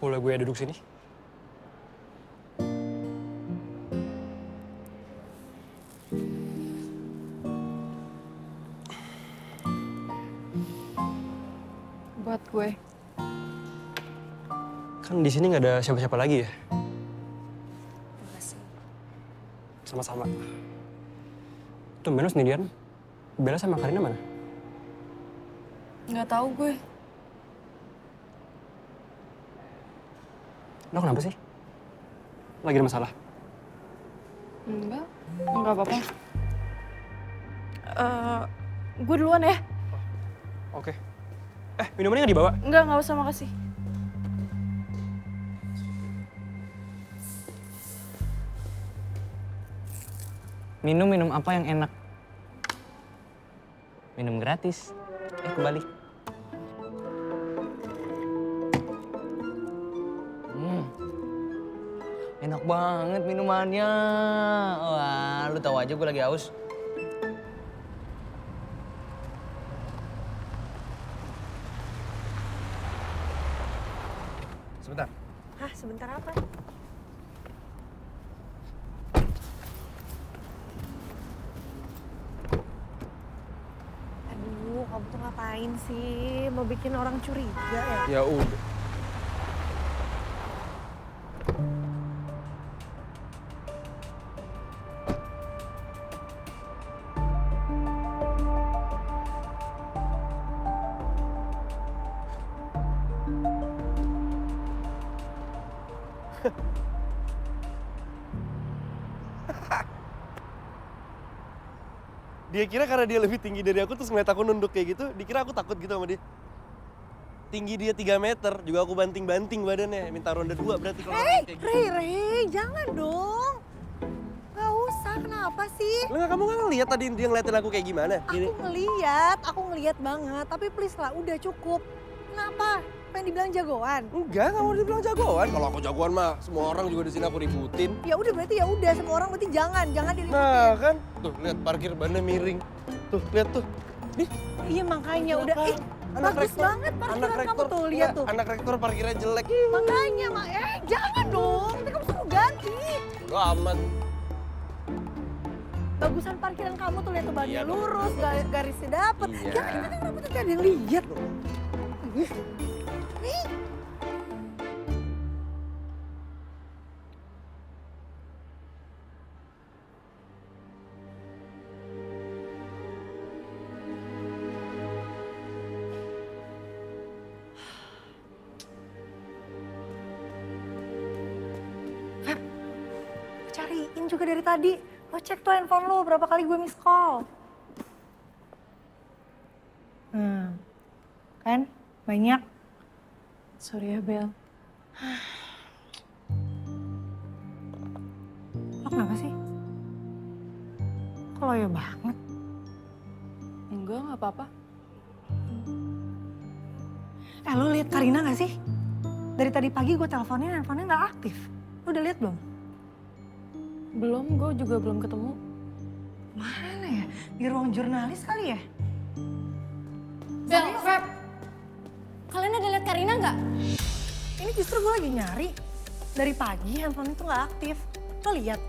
Boleh gue duduk sini? Buat gue. Kan di sini nggak ada siapa-siapa lagi ya? Makasih. Sama-sama. Tumben lo sendirian. Bella sama Karina mana? Nggak tahu gue. Lo kenapa sih? Lagi ada masalah? Enggak apa-apa. Gue duluan ya. Oke. Minumannya nggak dibawa? Nggak usah, makasih. Minum apa yang enak? Minum gratis. Kebalik. Enak banget minumannya. Wah, lu tahu aja gue lagi haus. Sebentar. Hah, sebentar apa? Aduh, kamu tuh ngapain sih? Mau bikin orang curiga ya? Ya udah. Dia kira karena dia lebih tinggi dari aku terus ngeliat aku nunduk kayak gitu, dikira aku takut gitu sama dia. Tinggi dia 3 meter, juga aku banting-banting badannya. Minta ronde 2 berarti kalau kayak gitu. Rey, jangan dong. Gak usah, kenapa sih? Lah kamu gak ngeliat tadi dia ngeliatin aku kayak gimana? Aku ngeliat banget. Tapi please lah, udah cukup. Kenapa? Pengen dibilang jagoan? Enggak mau dibilang jagoan. Kalau aku jagoan mah semua orang juga di sini aku ributin. Ya udah berarti ya udah, semua orang berarti jangan diributin. Nah kan, tuh lihat parkir bannya miring. Tuh lihat tuh. Nih. Iya makanya udah. Anak Bagus rektor, banget parkiran anak kamu rektor, tuh, lihat ya, tuh. Anak rektor parkirnya jelek. Makanya, jangan dong. Nanti kamu suruh ganti. Lo aman. Bagusan parkiran kamu tuh, lihat tuh bannya Iya dong, lurus, bagus. garisnya dapet. Iya. Jangan nanti rambutnya kayak ada yang lihat loh. Nih. Feb, cariin juga dari tadi. Lo cek tuh handphone lo, berapa kali gue miss call. Kan? Banyak. Sorry ya, Bel. Lo kenapa sih? Kok loyo banget? Enggak apa-apa. Lo lihat Karina gak sih? Dari tadi pagi gue teleponin, handphonenya gak aktif. Lo udah lihat belum? Belum, gue juga belum ketemu. Mana ya? Di ruang jurnalis kali ya? Bel, Feb, kalian ada lihat Karina nggak? Ini justru gue lagi nyari. Dari pagi handphone itu gak aktif. Lo lihat?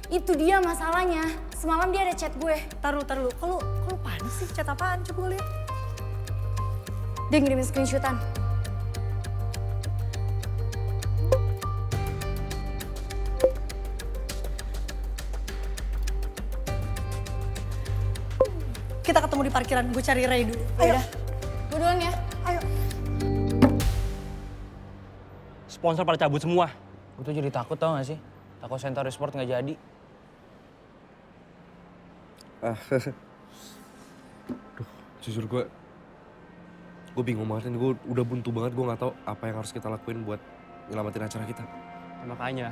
Itu dia masalahnya. Semalam dia ada chat gue. Taruh. Kalau panik sih, chat apaan? Coba gue lihat. Dia ngirimin screenshotan. Kita ketemu di parkiran, gue cari Ray dulu. Ayo. Gue duluan ya. Ayo. Sponsor pada cabut semua. Gue tuh jadi takut tau gak sih? Takut Centauri Sport nggak jadi. Duh, jujur gue bingung banget nih. Gue udah buntu banget, gue gak tahu apa yang harus kita lakuin buat nyelamatin acara kita. Ya, makanya,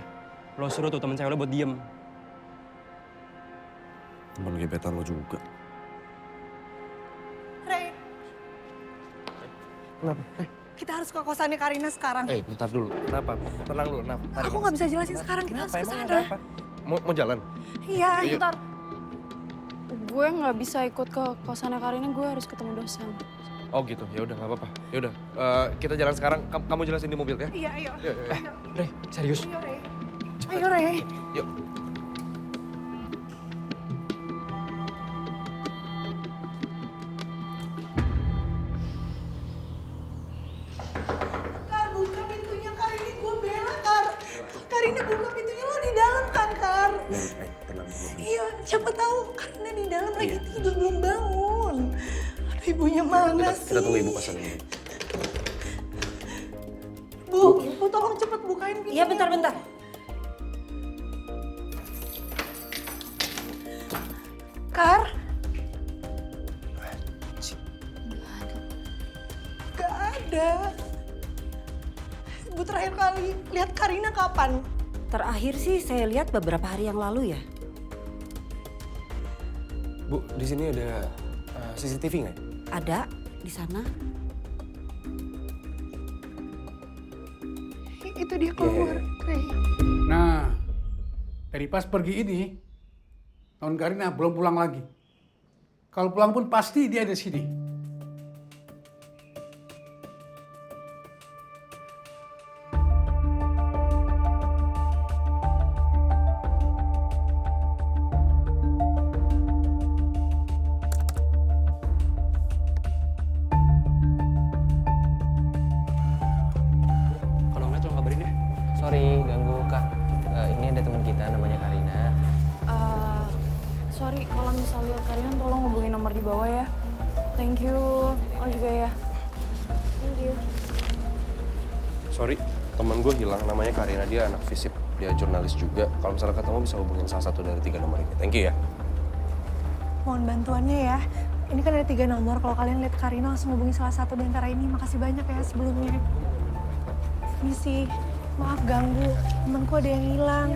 lo suruh tuh temen cewek lo buat diem. Temen gebetan lo juga. Ray, Kenapa? kita harus ke kosannya Karina sekarang. Bentar dulu. Kenapa? Tenang dulu. Aku nggak bisa jelasin sekarang, kita harus ke sana. Mau jalan? Iya, Iya. Bentar. Gue nggak bisa ikut ke kosannya Karina, gue harus ketemu dosen. Oh gitu, ya udah nggak apa-apa. Ya udah, kita jalan sekarang. Kamu jelasin di mobil ya. Iya, ayo. Rey, serius. Ayo, Re. Ayo, Re. Yuk. Kar, buka pintunya, Kar. Ini gue Bella, Kar. Karina buka pintunya, lo di dalam kan, Kar? Iya, siapa tahu Karina di dalam lagi tidur, belum bangun. Aduh, ibunya mana sih? Kita tunggu ibu pesan ini. Bu, tolong cepet bukain pintunya. Iya bentar. Kar? Gak ada. Ibu terakhir kali lihat Karina kapan? Terakhir sih saya lihat beberapa hari yang lalu ya. Bu, di sini ada CCTV nggak? Ada di sana. Itu dia keluar, Rey. Nah, dari pas pergi ini, Non Karina belum pulang lagi. Kalau pulang pun pasti dia ada di sini. Kalau ngeliat tolong kabarin ya. Sorry ganggu Kak. Ini ada teman kita namanya Karina. Sorry, kalau misalnya Karina tolong hubungin nomor di bawah ya. Thank you. Oh juga ya. Thank you. Sorry, teman gue hilang. Namanya Karina, dia anak FISIP. Dia jurnalis juga. Kalau misalnya ketemu bisa hubungin salah satu dari 3 nomor ini. Thank you ya. Mohon bantuannya ya. Ini kan ada 3 nomor. Kalau kalian lihat Karina langsung hubungi salah satu di antara ini. Makasih banyak ya sebelumnya. Ini sih, maaf ganggu. Temanku ada yang hilang.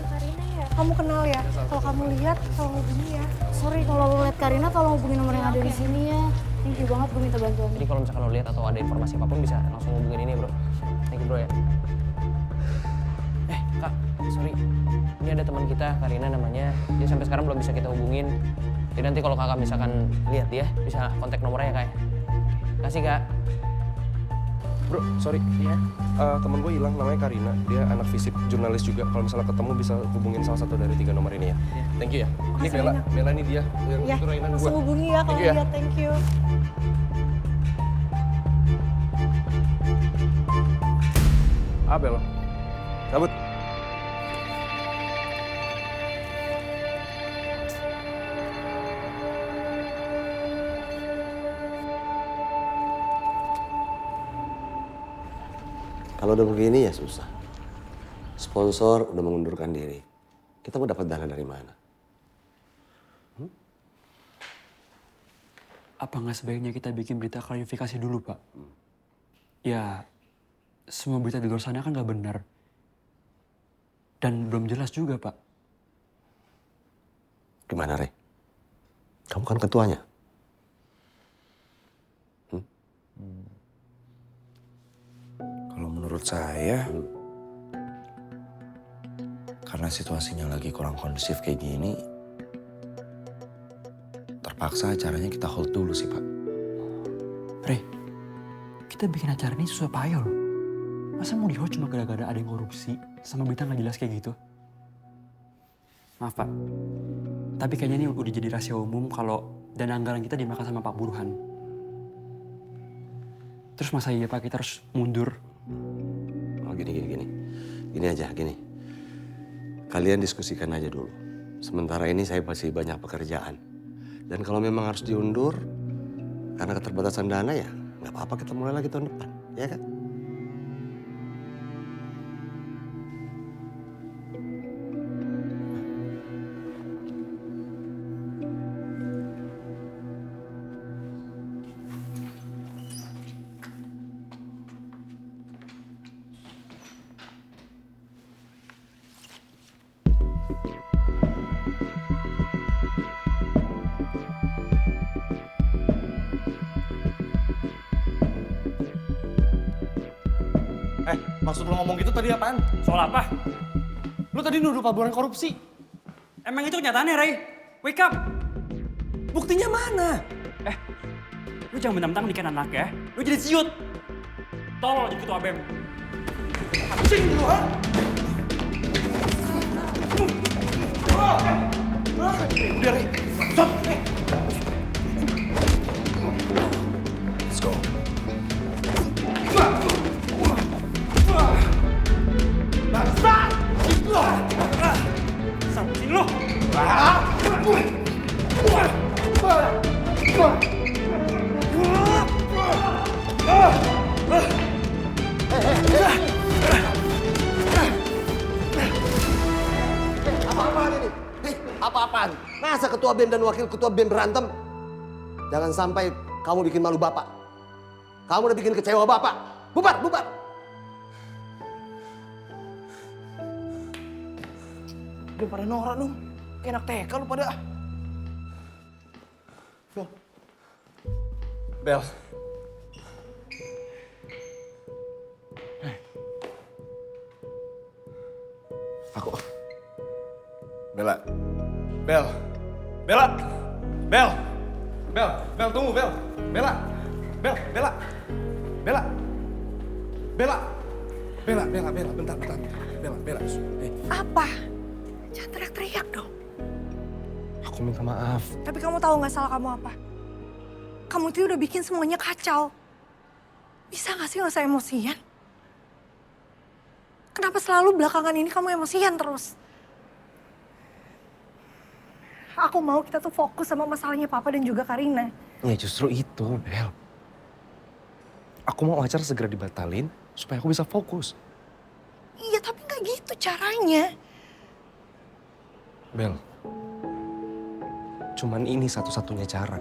Kamu kenal ya? Kalau kamu lihat, tolong hubungi ya. Sorry kalau lo lihat Karina tolong hubungin nomor yang ada di sini ya. Thank you banget gue minta bantuan. Jadi kalau misalkan lo lihat atau ada informasi apapun bisa langsung hubungin ini bro. Thank you bro ya. Kak, sorry. Ini ada teman kita, Karina namanya. Dia sampai sekarang belum bisa kita hubungin. Jadi nanti kalau kakak misalkan lihat dia, bisa kontak nomornya ya kak. Kasih kak. Bro, sorry. Iya. Temen gue hilang, namanya Karina. Dia anak FISIP, jurnalis juga. Kalau misalnya ketemu bisa hubungin salah satu dari 3 nomor ini ya. Thank you ya. Ini Makasih Bella, banyak. Bella ini dia. Yang Ya, itu Rainan gue. langsung hubungi ya kalau Thank you ya. lihat. Thank you. Bella. Cabut. Kalau udah begini ya susah. Sponsor udah mengundurkan diri. Kita mau dapat dana dari mana? Apa nggak sebaiknya kita bikin berita klarifikasi dulu, Pak? Ya, semua berita di luar sana kan nggak benar. Dan belum jelas juga, Pak. Gimana, Re? Kamu kan ketuanya. Kalau menurut saya, karena situasinya lagi kurang kondusif kayak gini, terpaksa acaranya kita hold dulu sih, Pak. Re, kita bikin acara ini susah payah loh. Masa mau di-hold cuma gara-gara ada yang korupsi sama berita nggak jelas kayak gitu? Maaf, Pak. Tapi kayaknya ini udah jadi rahasia umum kalau dana anggaran kita dimakan sama Pak Burhan. Terus masa iya, Pak, kita harus mundur? Oh, gini. Gini aja, gini. Kalian diskusikan aja dulu. Sementara ini saya masih banyak pekerjaan. Dan kalau memang harus diundur, karena keterbatasan dana ya, nggak apa-apa kita mulai lagi tahun depan, ya kan? Maksud lo ngomong gitu tadi apaan? Soal apa? Lo tadi nuduh Pak Burhan korupsi. Emang itu kenyataannya, Ray? Wake up! Buktinya mana? Lu jangan mentang-mentang nikahin anak ya. Lu jadi siut. Tolol jadi ketua BEM. Anjing lu, ha? Udah, Ray. Stop. Let's go. Sampai lu. Apa-apaan ini? Hei, apa-apaan? Masa ketua BEM dan wakil ketua BEM berantem? Jangan sampai kamu bikin malu bapak. Kamu udah bikin kecewa bapak. Bubar, bubar. Udah pada norak dong. Kayak anak TK lu pada. Bel. Aku. Bella. Bel. Bella. Bel. Bel. Bel, tunggu, Bel. Bella. Bel, Bella. Bella. Bella. Bella, Bella, Bella, bentar, bentar. Bella, Bella. Apa? Jangan teriak-teriak dong. Aku minta maaf. Tapi kamu tahu nggak salah kamu apa? Kamu tuh udah bikin semuanya kacau. Bisa nggak sih nggak usah emosian? Kenapa selalu belakangan ini kamu emosian terus? Aku mau kita tuh fokus sama masalahnya Papa dan juga Karina. Ya justru itu, Bel. Aku mau acara segera dibatalin supaya aku bisa fokus. Iya, tapi nggak gitu caranya. Bel, cuman ini satu-satunya cara.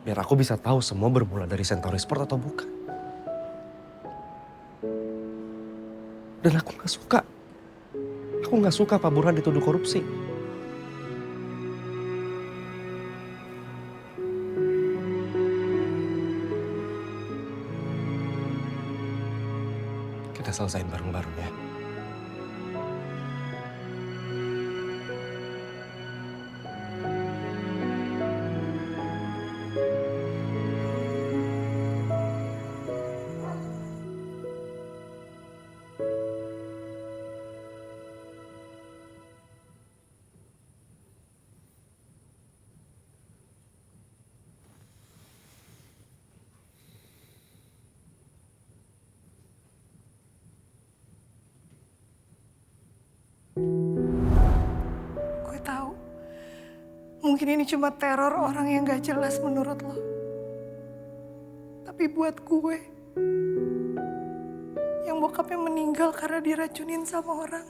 Biar aku bisa tahu semua bermula dari Centauri Sport atau bukan. Dan aku nggak suka. Aku nggak suka Pak Burhan dituduh korupsi. Kita selesain bareng-bareng ya. Gue tahu. Mungkin ini cuma teror orang yang gak jelas menurut lo. Tapi buat gue, yang bokapnya meninggal karena diracunin sama orang.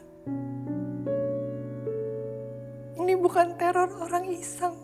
Ini bukan teror orang iseng.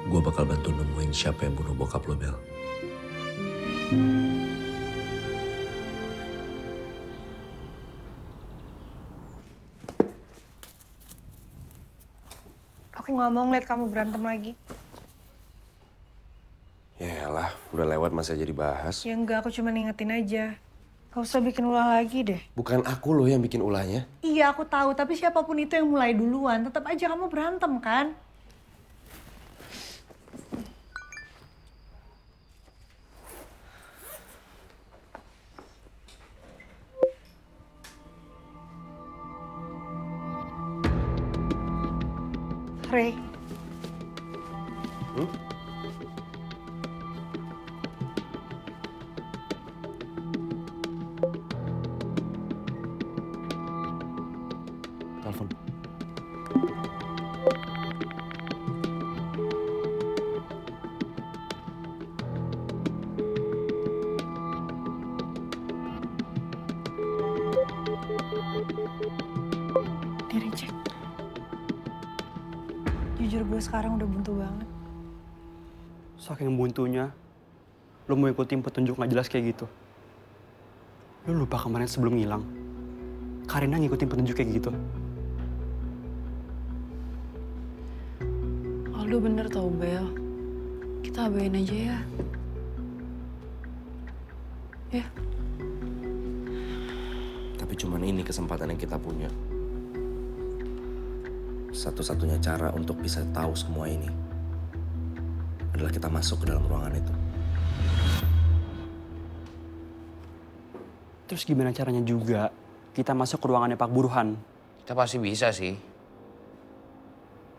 Gue bakal bantu nemuin siapa yang bunuh bokap lo, Bel. Aku nggak mau ngeliat kamu berantem lagi. Yaelah, udah lewat masa jadi bahas. Ya enggak, aku cuma ngingetin aja. Gak usah bikin ulah lagi deh. Bukan aku loh yang bikin ulahnya. Iya, aku tahu. Tapi siapapun itu yang mulai duluan, tetap aja kamu berantem kan? Ray. Telepon. Di reject. Jujur gue sekarang udah buntu banget. Saking buntunya, lo mau ikutin petunjuk nggak jelas kayak gitu. Lo lupa kemarin sebelum ngilang, Karina ngikutin petunjuk kayak gitu. Aldo bener tau Bel. Kita abain aja ya. Ya. Tapi cuman ini kesempatan yang kita punya. Satu-satunya cara untuk bisa tahu semua ini adalah kita masuk ke dalam ruangan itu. Terus gimana caranya juga kita masuk ke ruangannya Pak Burhan? Kita pasti bisa sih.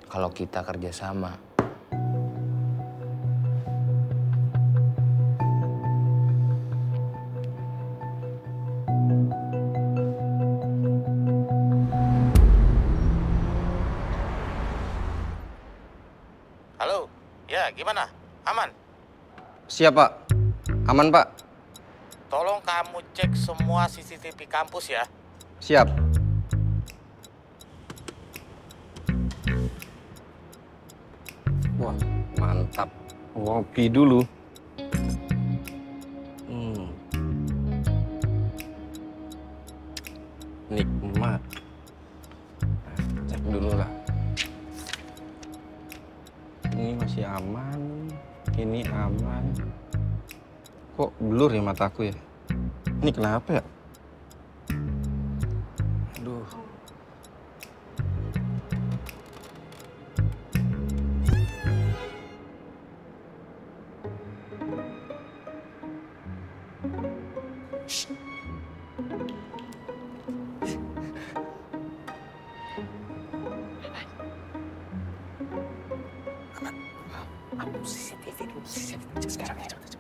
Kalau kita kerjasama. Halo, ya gimana? Aman? Siap, Pak. Aman, Pak. Tolong kamu cek semua CCTV kampus ya. Siap. Wah, mantap. Ngopi dulu. Nikmat. Cek dulu lah. Ini masih aman. Ini aman. Kok blur ya mataku ya? Ini kenapa ya? Aduh. Sekarang ya, cepet.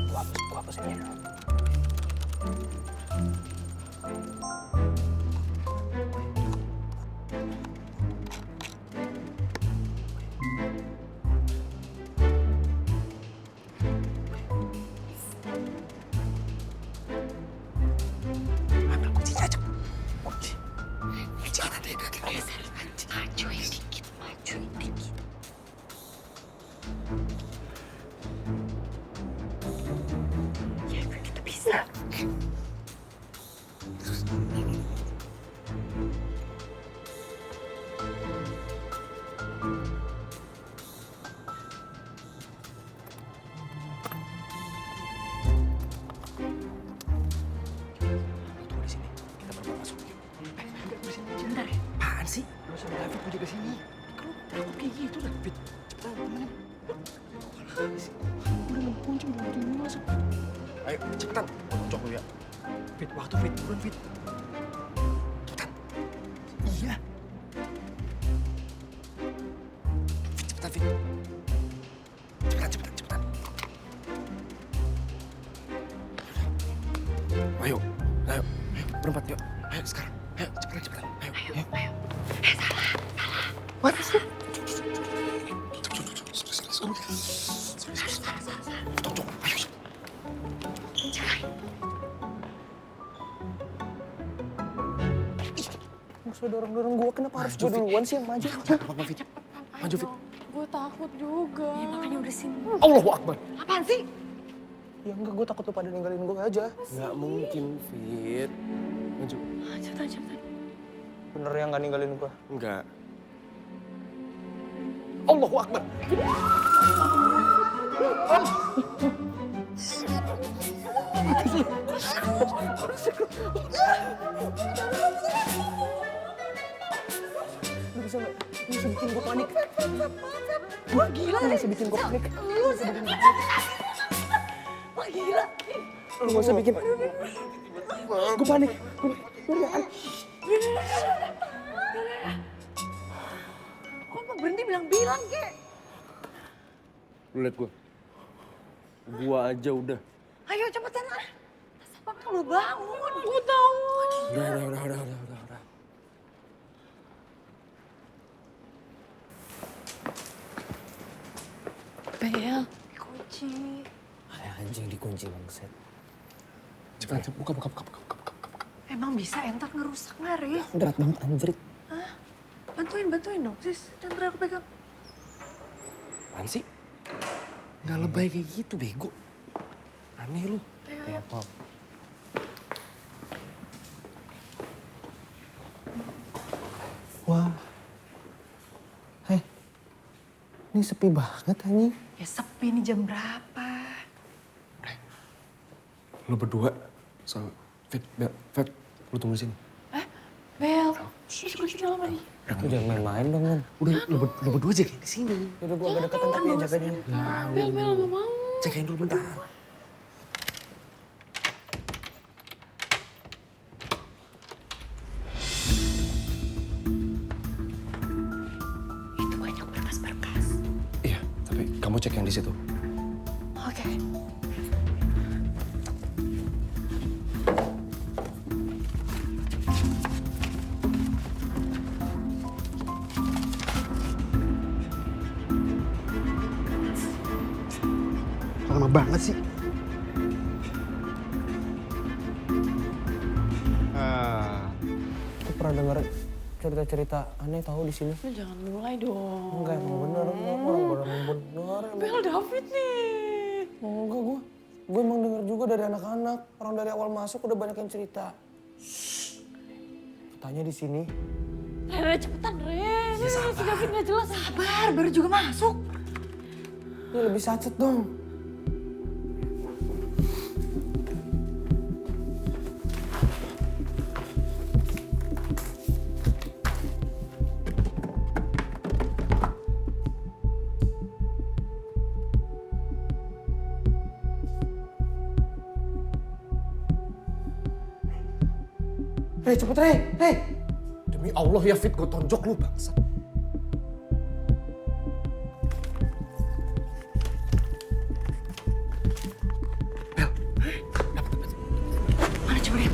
Gua hapus ini ya. Ayo, cepetan. Cok lu ya. Fit, waktu Fit, turun Fit. Cepetan. Iya. Cepetan, Fit. Cepetan. Ayo. Berempat yuk. Ayo sekarang. Ayo, cepetan. Ayo. Salah. What? Cok. Ayo. Gak usah dorong-dorong gue, kenapa harus gue duluan sih yang maju? Apa, Fit? Maju, Fit. Gue takut juga. Ya makanya udah sini. Allahu Akbar. Apaan sih? Ya enggak, gue takut lu pada ninggalin gue aja. Nggak mungkin, Fit. Maju. Cepetan. Bener ya nggak ninggalin gue? Enggak. Allahu Akbar. Lu bisa nggak? Lu bisa bikin gue panik. Wah gila Lu deh. bisa bikin gue panik. Wah gila. Lu nggak usah bikin. Gue panik. Kok mau berhenti bilang-bilang kek? Lu liat gue. Gua aja udah. Ayo cepetan lah. Sampai kalau bangun. Gue tahu. Udah. Bel, kunci. Anjing dikunci bangset. Cepetan, buka. Emang bisa entar ngerusak Mari? Berat banget anjrit. Hah? Bantuin dong, sis. Jangan teriak pegang. Apaan sih? Nggak lebay kayak gitu, bego. Aneh lu. Ya, Pop. Wah. Hei. Ini sepi banget anjing. Ya sepi nih jam berapa? Lu berdua sama Fit, lu tunggu sini. Bel, kunci dalam lagi. Lu jangan main-main dong, Nun. Udah, lu berdua aja di sini. Udah gua agak deketan tapi ya jaganya. Bel, gak mau. Jagain dulu bentar. Itu banyak berkas-berkas. Iya, tapi kamu cek yang di situ. Oke. Lama banget sih. Aku pernah denger cerita-cerita aneh tahu di sini. Lu jangan mulai dong. Enggak, emang bener. Orang bener. Bel, David nih. Enggak, gue emang denger juga dari anak-anak. Orang dari awal masuk udah banyak yang cerita. Tanya di sini. Ren, cepetan, Ren. Ini si David gak jelas. Sabar, baru juga masuk. Ya lebih sacet dong. Rey, cepet Rey. Demi Allah ya Fit, gue tonjok lu bangsa. Mana coba lihat?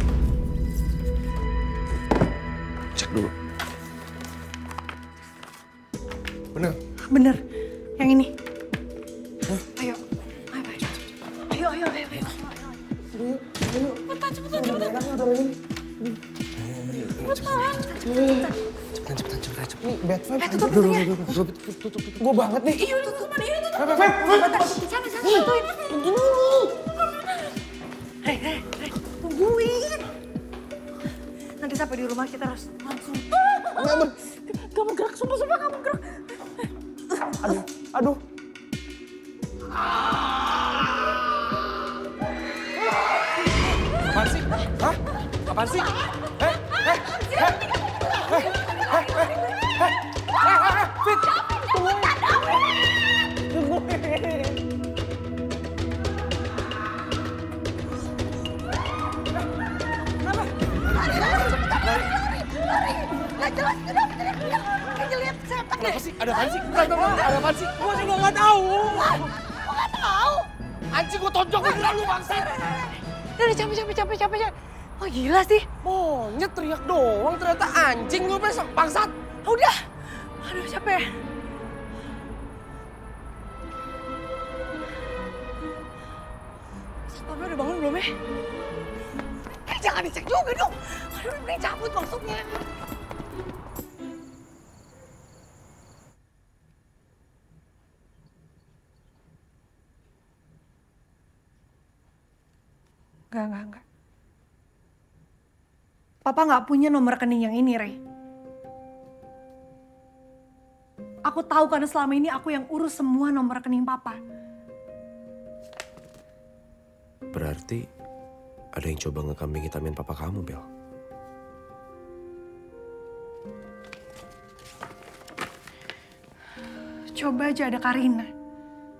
Cek dulu. Bener, yang ini. Ayo. Cepetan. Nih, bad vibes. Tutup. Gue banget nih. Iya, tutup. Sana, bantuin. Tunggu dulu. Rey, tungguin. Nanti sampai di rumah kita harus langsung. Kamu gerak, sumpah kamu gerak. Aduh. Apaan sih? Hah? Apaan sih? Fit! Kenapa sih? Ada apaan sih? Ada apaan sih? Gua juga nggak tahu. Anjing gua tonjok lu bangsa. Udah capek. Oh gila sih. Monyet teriak doang, ternyata anjing lu besok bangsat. Udah. Aduh capek. Satpamnya udah bangun belum ya? Jangan dicek juga dong. Aduh udah cabut maksudnya. Enggak. Papa nggak punya nomor rekening yang ini, Rey. Aku tahu karena selama ini aku yang urus semua nomor rekening Papa. Berarti ada yang coba ngekambing hitamin papa kamu, Bel. Coba aja ada Karina.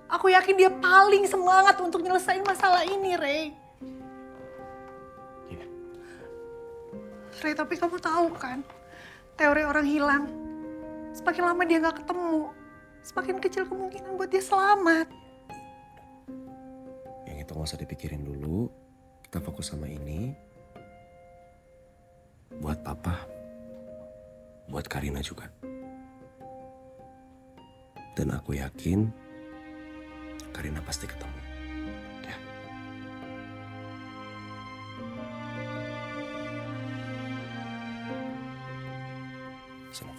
Aku yakin dia paling semangat untuk nyelesain masalah ini, Rey. Iya. Rey, tapi kamu tahu kan, teori orang hilang. Semakin lama dia nggak ketemu, semakin kecil kemungkinan buat dia selamat. Yang itu nggak usah dipikirin dulu. Kita fokus sama ini. Buat papa. Buat Karina juga. Dan aku yakin Karina pasti ketemu. Ya. Sini.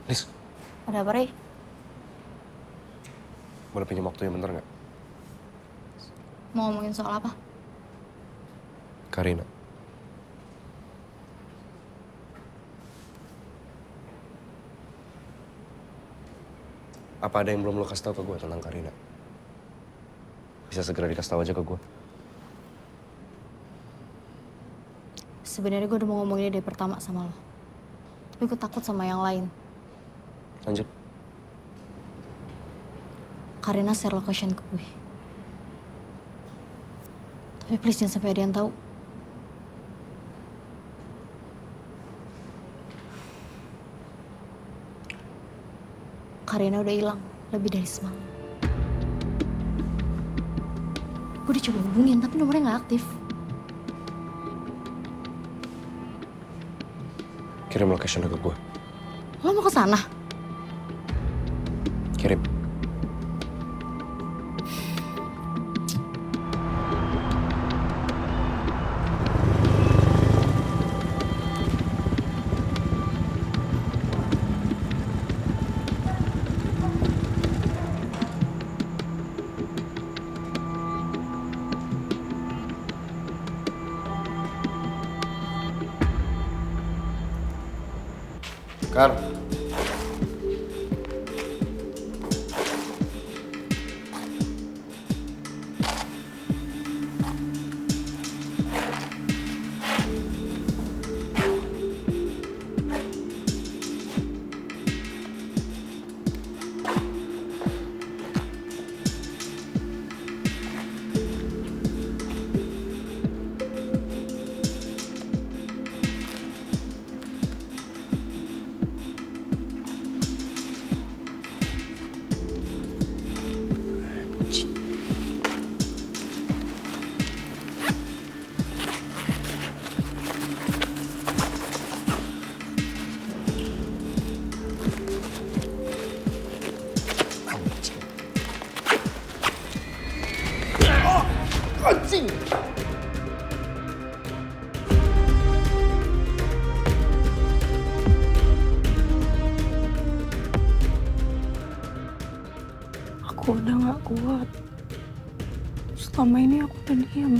Lis, Ada apa, Rey? boleh pinjam waktunya bentar nggak? Mau ngomongin soal apa? Karina. Apa ada yang belum lo kasih tahu ke gue tentang Karina? Bisa segera dikasih tahu aja ke gue. Sebenarnya gue udah mau ngomongin ini dari pertama sama lo. Tapi gue takut sama yang lain. Lanjut. Karina share location ke gue. Tapi please jangan sampai ada yang tahu. Karina udah hilang lebih dari semalam. Gue udah coba hubungin tapi nomornya nggak aktif. Kirim location ke gue. Lo mau ke sana? Kirim. Kar. Anjing! Aku udah gak kuat. Selama ini aku udah diam.